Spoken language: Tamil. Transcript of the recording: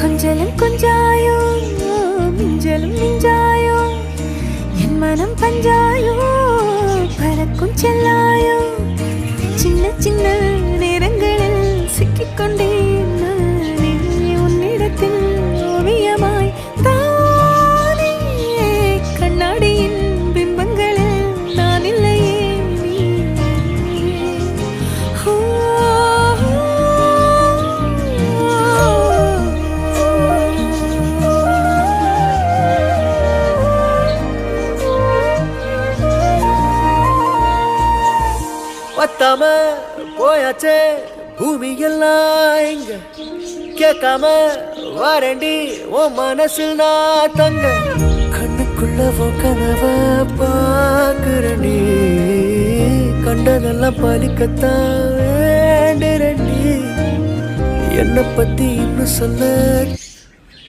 கொஞ்சலும் கொஞ்சாயோ மிஞ்சலும் மிஞ்சாயோ என் மனம் பஞ்சாயோ பறக்கும் செல்லாயோ சின்ன சின்ன நேரங்களில் சிக்கிக்கொண்டேன் நானே உன்னிடத்தில் ஓவியமாய் தானே கண்ணாடியின் பிம்பங்களில் நான் இல்லையே பத்தாம போயாச்சே பூமி எல்லாம் இங்க கேட்காம வாரண்டி உன் மனசில் நான் தங்க கண்ணுக்குள்ள உன் கனவ பாக்குறண்டி கண்டதெல்லாம் பலிக்கத்தான் வேண்டுறண்டி என்னை பத்தி இன்னும் சொல்ல